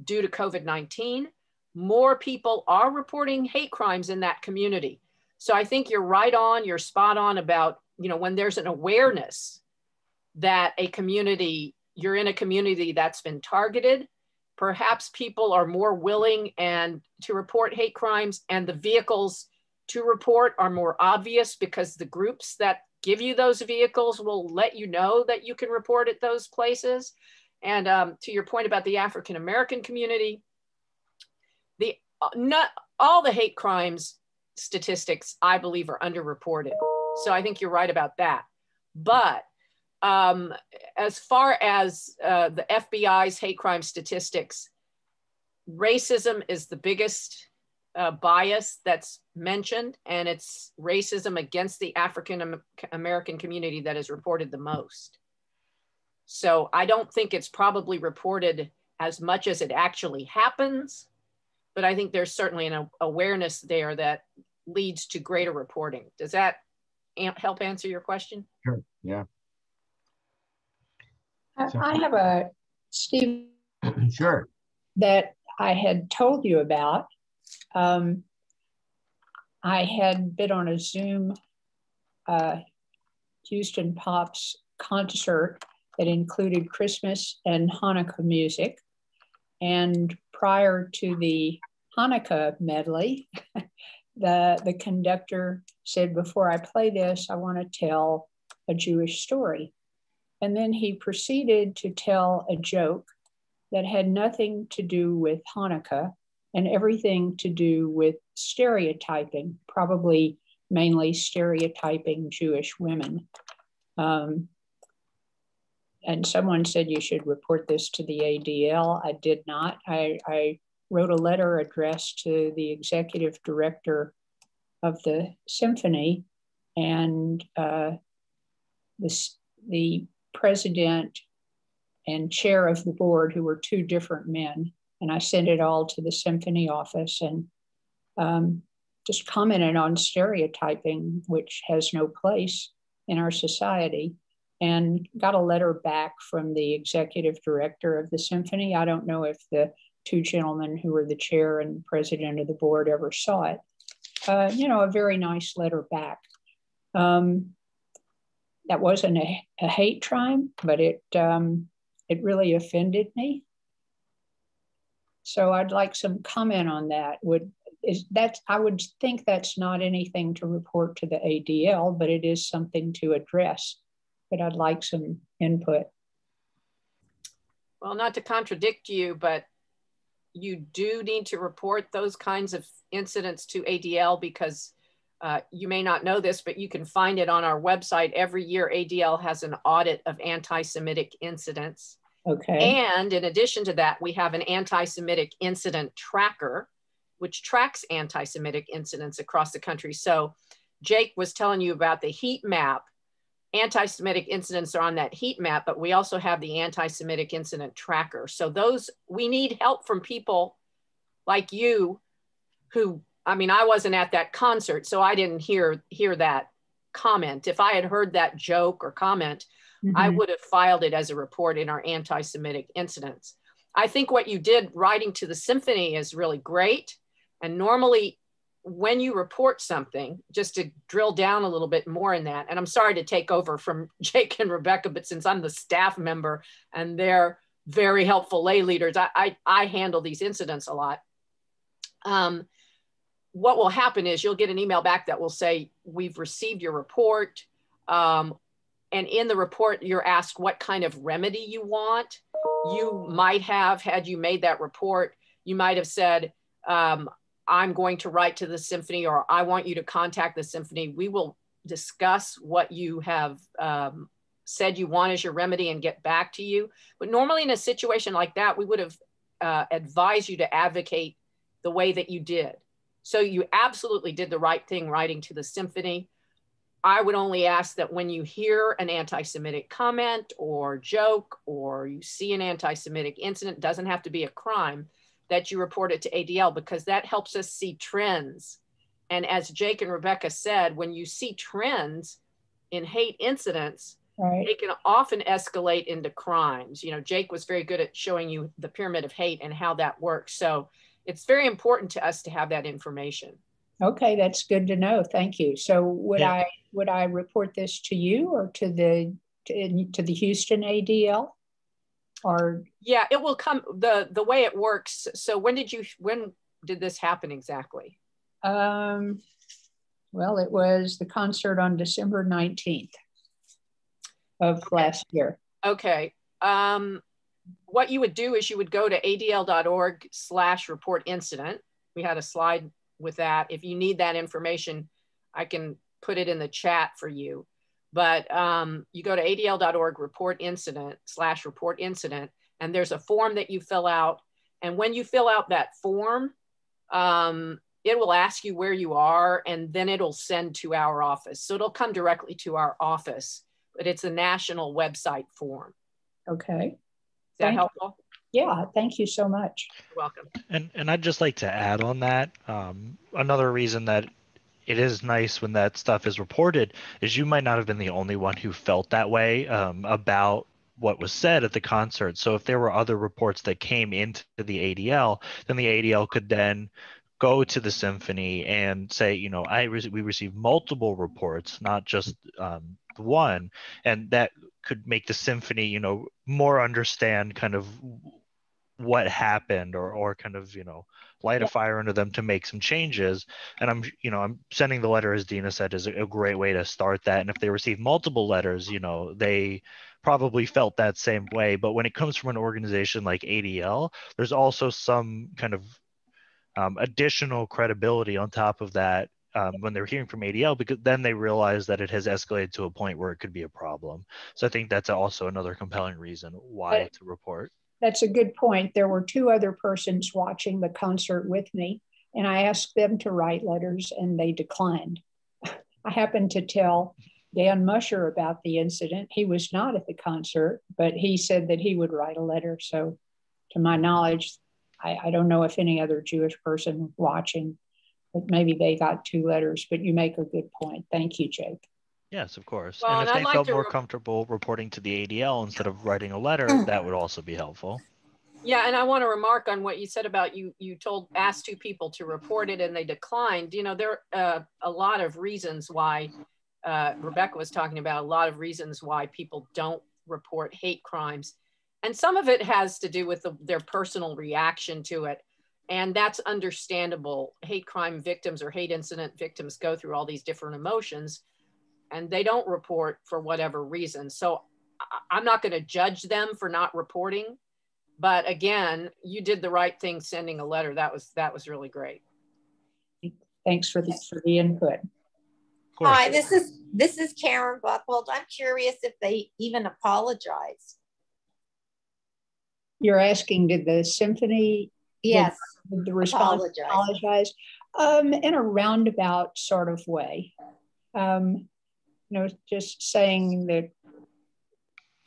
B: due to COVID-19, more people are reporting hate crimes in that community. So I think you're right on, you're spot on about, when there's an awareness that you're in a community that's been targeted, perhaps people are more willing to report hate crimes, and the vehicles to report are more obvious because the groups that give you those vehicles will let you know that you can report at those places. And to your point about the African American community, not all the hate crimes statistics, I believe, are underreported. So I think you're right about that. But as far as the FBI's hate crime statistics, racism is the biggest bias that's mentioned, and it's racism against the African American community that is reported the most. So I don't think it's probably reported as much as it actually happens, but I think there's certainly an awareness there that leads to greater reporting. Does that help answer your question?
A: Sure, yeah.
H: I have a, Steve,
A: sure,
H: that I had told you about. I had been on a Zoom Houston Pops concert that included Christmas and Hanukkah music. And prior to the Hanukkah medley, the conductor said, before I play this, I want to tell a Jewish story. And then he proceeded to tell a joke that had nothing to do with Hanukkah and everything to do with stereotyping, probably mainly stereotyping Jewish women. And someone said you should report this to the ADL. I did not. I wrote a letter addressed to the executive director of the symphony and the president and chair of the board, who were two different men. And I sent it all to the symphony office and just commented on stereotyping, which has no place in our society, and got a letter back from the executive director of the symphony. I don't know if the two gentlemen who were the chair and president of the board ever saw it. A very nice letter back. That wasn't a hate crime, but it really offended me. So I'd like some comment on that. I would think that's not anything to report to the ADL, but it is something to address. But I'd like some input.
B: Well, not to contradict you, but you do need to report those kinds of incidents to ADL, because you may not know this, but you can find it on our website. Every year, ADL has an audit of anti-Semitic incidents.
H: Okay.
B: And in addition to that, we have an anti-Semitic incident tracker, which tracks anti-Semitic incidents across the country. So Jake was telling you about the heat map. anti-Semitic incidents are on that heat map, but we also have the anti-Semitic incident tracker. So those, we need help from people like you who, I mean, I wasn't at that concert, so I didn't hear that comment. If I had heard that joke or comment, I would have filed it as a report in our anti-Semitic incidents. I think what you did writing to the symphony is really great. And normally when you report something, just to drill down a little bit more in that, and I'm sorry to take over from Jake and Rebecca, but since I'm the staff member and they're very helpful lay leaders, I handle these incidents a lot. What will happen is you'll get an email back that will say, we've received your report. And in the report, you're asked what kind of remedy you want. You might have, had you made that report, you might have said, I'm going to write to the symphony, or I want you to contact the symphony. We will discuss what you have said you want as your remedy and get back to you. But normally in a situation like that, we would have advised you to advocate the way that you did. So you absolutely did the right thing writing to the symphony. I would only ask that when you hear an anti-Semitic comment or joke, or you see an anti-Semitic incident, doesn't have to be a crime, that you report it to ADL, because that helps us see trends. And as Jake and Rebecca said, when you see trends in hate incidents, they can often escalate into crimes. You know, Jake was very good at showing you the pyramid of hate and how that works. So it's very important to us to have that information.
H: Okay, that's good to know. Thank you. So would I report this to you or to the Houston ADL? Or
B: yeah, it will come the way it works. So when did this happen exactly?
H: Well, it was the concert on December 19th of last year.
B: Okay. What you would do is you would go to adl.org/report incident. We had a slide with that. If you need that information, I can put it in the chat for you. But you go to adl.org report incident/report incident, and there's a form that you fill out. And when you fill out that form, it will ask you where you are, and then it'll send to our office. So it'll come directly to our office, but it's a national website form.
H: Okay.
B: Is that helpful?
H: Yeah, thank you so much.
B: You're welcome.
C: And I'd just like to add on that, another reason that it is nice when that stuff is reported is you might not have been the only one who felt that way about what was said at the concert. So if there were other reports that came into the ADL, then the ADL could then go to the symphony and say, you know, we received multiple reports, not just one, and that could make the symphony, you know, more understand kind of what happened, or kind of, you know, light a fire under them to make some changes. And I'm sending the letter, as Dena said, is a great way to start that. And if they receive multiple letters, you know, they probably felt that same way. But when it comes from an organization like ADL, there's also some kind of additional credibility on top of that when they're hearing from ADL, because then they realize that it has escalated to a point where it could be a problem. So I think that's also another compelling reason why to report.
H: That's a good point. There were two other persons watching the concert with me, and I asked them to write letters and they declined. I happened to tell Dan Musher about the incident. He was not at the concert, but he said that he would write a letter. So to my knowledge, I don't know if any other Jewish person watching, but maybe they got two letters, but you make a good point. Thank you, Jake.
C: Yes, of course.
B: Well,
C: and if they felt more comfortable reporting to the ADL instead of writing a letter, that would also be helpful.
B: Yeah, and I want to remark on what you said about you asked two people to report it and they declined. You know, there are a lot of reasons why, Rebecca was talking about a lot of reasons why people don't report hate crimes. And some of it has to do with their personal reaction to it. And that's understandable. Hate crime victims or hate incident victims go through all these different emotions, and they don't report for whatever reason. So I'm not going to judge them for not reporting. But again, you did the right thing sending a letter. That was really great.
H: Thanks for the input.
J: Hi, this is Karen Buckhold. I'm curious if they even apologized.
H: You're asking, did the symphony?
J: Yes.
H: Did the response apologize? In a roundabout sort of way. just saying that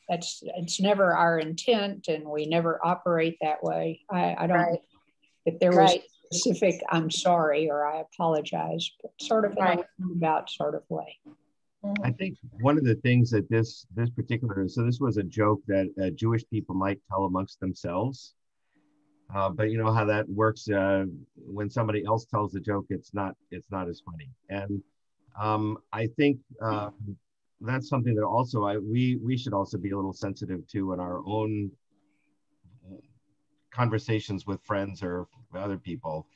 H: it's never our intent and we never operate that way. I don't think that there was a specific I'm sorry or I apologize, but sort of in a roundabout sort of way.
A: I think one of the things that this particular, so this was a joke that Jewish people might tell amongst themselves, but you know how that works when somebody else tells the joke, it's not as funny. And I think that's something that also we should also be a little sensitive to in our own conversations with friends or other people,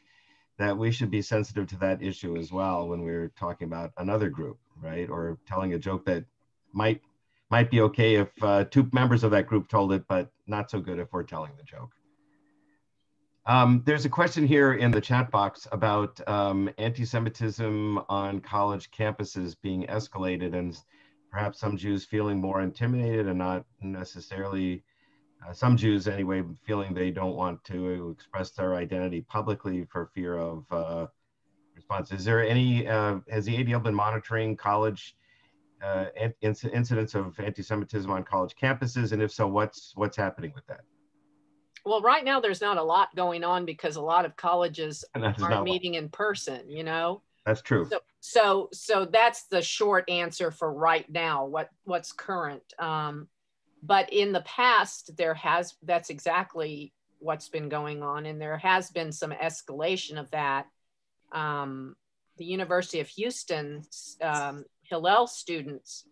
A: that we should be sensitive to that issue as well when we're talking about another group, right? Or telling a joke that might be okay if two members of that group told it, but not so good if we're telling the joke. There's a question here in the chat box about anti-Semitism on college campuses being escalated and perhaps some Jews feeling more intimidated and not necessarily, some Jews anyway, feeling they don't want to express their identity publicly for fear of response. Is there any, has the ADL been monitoring college incidents of anti-Semitism on college campuses? And if so, what's happening with that?
B: Well, right now there's not a lot going on because a lot of colleges aren't meeting in person, you know?
A: That's true.
B: So that's the short answer for right now, what's current. But in the past, that's exactly what's been going on. And there has been some escalation of that. The University of Houston, Hillel students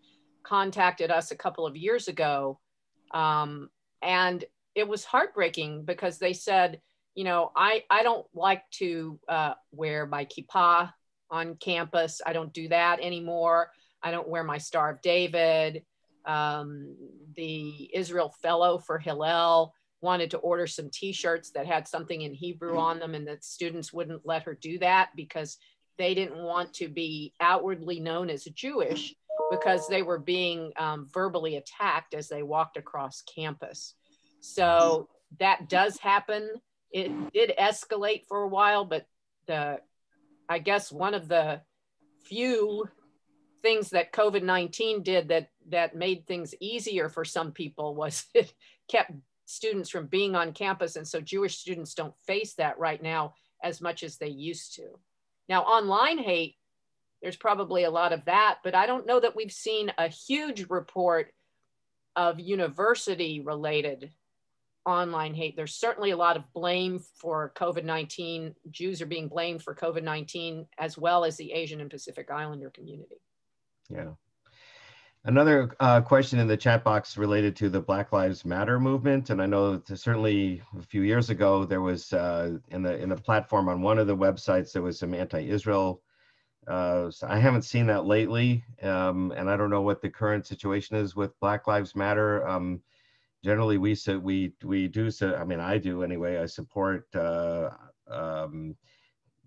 B: contacted us a couple of years ago. And it was heartbreaking because they said, you know, I don't like to wear my kippah on campus. I don't do that anymore. I don't wear my Star of David. The Israel Fellow for Hillel wanted to order some t-shirts that had something in Hebrew on them, and the students wouldn't let her do that because they didn't want to be outwardly known as Jewish because they were being verbally attacked as they walked across campus. So that does happen. It did escalate for a while, but I guess one of the few things that COVID-19 did that made things easier for some people was it kept students from being on campus. And so Jewish students don't face that right now as much as they used to. Now, online hate, there's probably a lot of that, but I don't know that we've seen a huge report of university related online hate. There's certainly a lot of blame for COVID-19. Jews are being blamed for COVID-19 as well as the Asian and Pacific Islander community. Yeah.
A: Another question in the chat box related to the Black Lives Matter movement. And I know that certainly a few years ago, there was in the platform on one of the websites, there was some anti-Israel. So I haven't seen that lately. And I don't know what the current situation is with Black Lives Matter. Generally, we do, so I mean, I do anyway, I support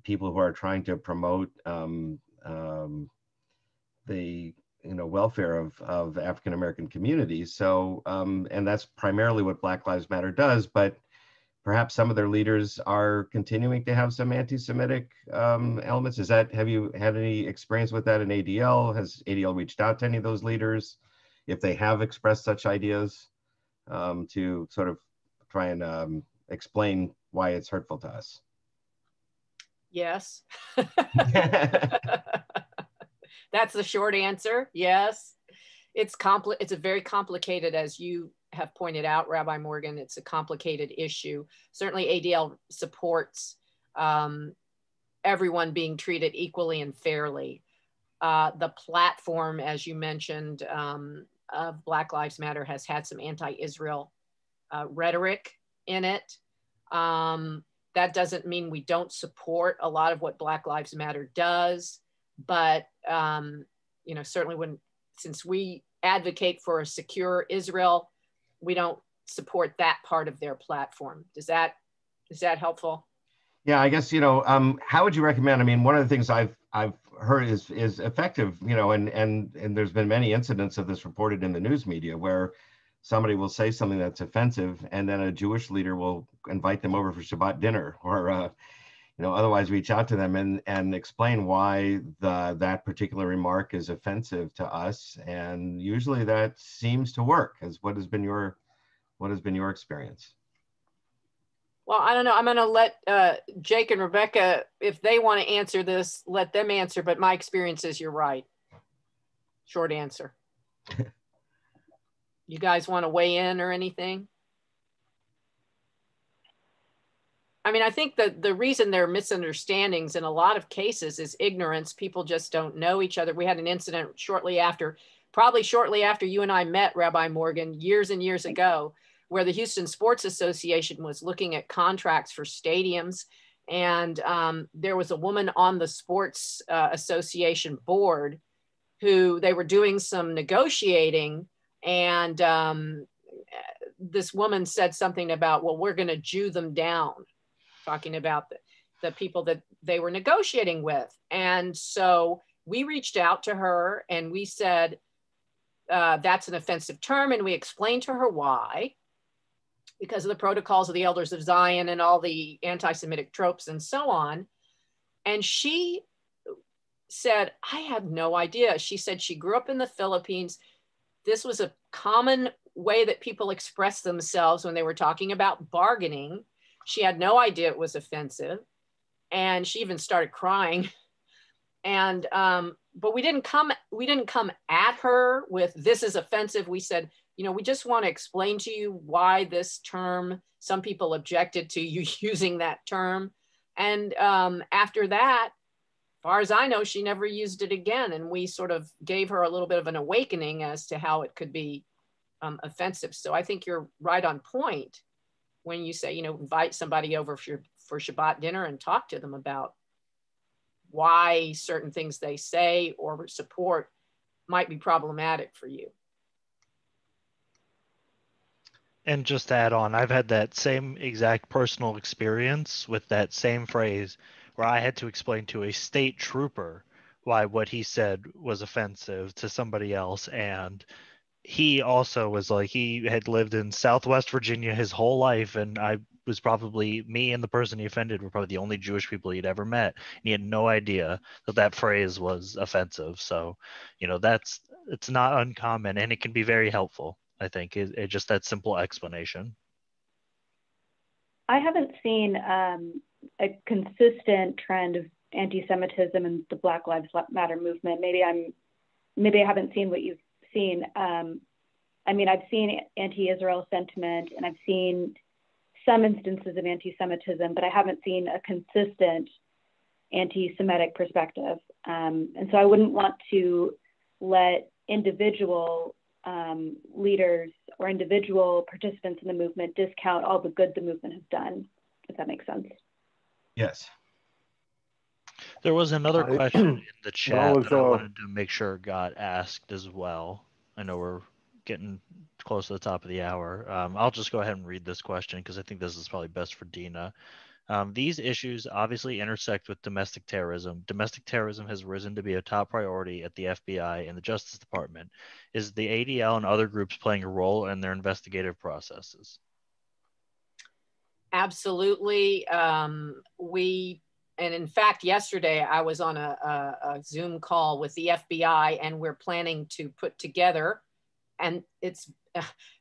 A: people who are trying to promote the welfare of African-American communities. So, and that's primarily what Black Lives Matter does, but perhaps some of their leaders are continuing to have some anti-Semitic elements. Have you had any experience with that in ADL? Has ADL reached out to any of those leaders, if they have expressed such ideas, to sort of try and explain why it's hurtful to us?
B: Yes. That's the short answer. Yes. It's a very complicated, as you have pointed out, Rabbi Morgan, it's a complicated issue. Certainly ADL supports everyone being treated equally and fairly. The platform, as you mentioned, of Black Lives Matter has had some anti-Israel rhetoric in it. That doesn't mean we don't support a lot of what Black Lives Matter does, but certainly since we advocate for a secure Israel, we don't support that part of their platform. Is that helpful?
A: Yeah, I guess, how would you recommend? I mean, one of the things I've heard is effective, and there's been many incidents of this reported in the news media where somebody will say something that's offensive and then a Jewish leader will invite them over for Shabbat dinner, or, otherwise reach out to them and explain why that particular remark is offensive to us. And usually that seems to work. What has been your experience?
B: Well, I don't know. I'm going to let Jake and Rebecca, if they want to answer this, let them answer. But my experience is you're right. Short answer. You guys want to weigh in or anything? I mean, I think that the reason there are misunderstandings in a lot of cases is ignorance. People just don't know each other. We had an incident probably shortly after you and I met, Rabbi Morgan, years and years ago, where the Houston Sports Association was looking at contracts for stadiums. And there was a woman on the Sports Association board who they were doing some negotiating. And this woman said something about, well, we're going to Jew them down, talking about the people that they were negotiating with. And so we reached out to her and we said, that's an offensive term. And we explained to her why, because of the protocols of the Elders of Zion and all the anti-Semitic tropes and so on. And she said, I had no idea. She said she grew up in the Philippines. This was a common way that people expressed themselves when they were talking about bargaining. She had no idea it was offensive. And she even started crying. And, but we didn't come at her with, this is offensive. We said, we just want to explain to you why this term, some people objected to you using that term. And after that, as far as I know, she never used it again. And we sort of gave her a little bit of an awakening as to how it could be offensive. So I think you're right on point when you say, invite somebody over for Shabbat dinner and talk to them about why certain things they say or support might be problematic for you.
C: And just to add on, I've had that same exact personal experience with that same phrase where I had to explain to a state trooper why what he said was offensive to somebody else. And he also was like, he had lived in Southwest Virginia his whole life. And me and the person he offended were probably the only Jewish people he'd ever met. And he had no idea that phrase was offensive. So, it's not uncommon and it can be very helpful. I think it just that simple explanation. I
E: haven't seen a consistent trend of anti-Semitism in the Black Lives Matter movement. Maybe I haven't seen what you've seen. I've seen anti-Israel sentiment and I've seen some instances of anti-Semitism, but I haven't seen a consistent anti-Semitic perspective. And so I wouldn't want to let individual leaders or individual participants in the movement discount all the good the movement has done, if that makes sense.
A: Yes.
C: There was another question in the chat that I wanted to make sure got asked as well. I know we're getting close to the top of the hour. I'll just go ahead and read this question because I think this is probably best for Dena. These issues obviously intersect with domestic terrorism. Domestic terrorism has risen to be a top priority at the FBI and the Justice Department. Is the ADL and other groups playing a role in their investigative processes?
B: Absolutely. And in fact, yesterday I was on a Zoom call with the FBI and we're planning to put together, and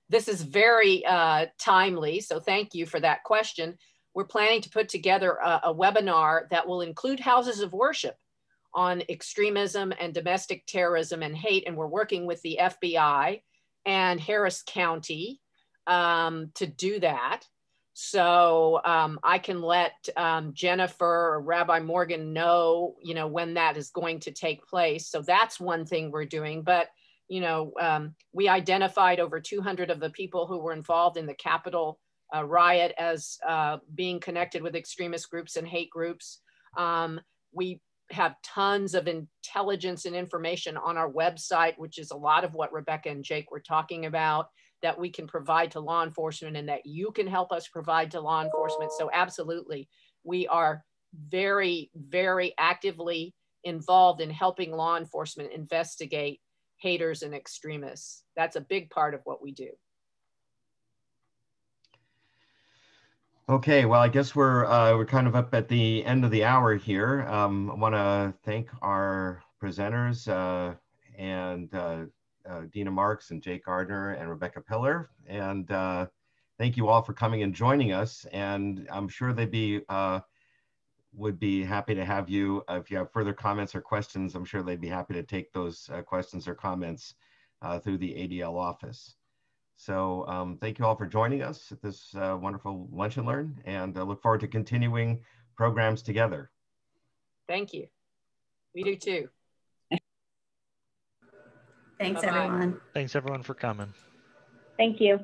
B: this is very timely, so thank you for that question. We're planning to put together a webinar that will include houses of worship on extremism and domestic terrorism and hate. And we're working with the FBI and Harris County to do that. So I can let Jennifer or Rabbi Morgan know, when that is going to take place. So that's one thing we're doing. But, we identified over 200 of the people who were involved in the Capitol riot as being connected with extremist groups and hate groups. We have tons of intelligence and information on our website, which is a lot of what Rebecca and Jake were talking about, that we can provide to law enforcement and that you can help us provide to law enforcement. So absolutely, we are very, very actively involved in helping law enforcement investigate haters and extremists. That's a big part of what we do.
A: Okay, well, I guess we're kind of up at the end of the hour here. I want to thank our presenters and Dena Marks and Jake Gardner and Rebecca Pillar, and thank you all for coming and joining us. And I'm sure they'd would be happy to have you if you have further comments or questions. I'm sure they'd be happy to take those questions or comments through the ADL office. So thank you all for joining us at this wonderful Lunch and Learn, and I look forward to continuing programs together.
B: Thank you. We do too.
I: Thanks,
B: Bye-bye.
I: everyone.
C: Thanks everyone for coming.
E: Thank you.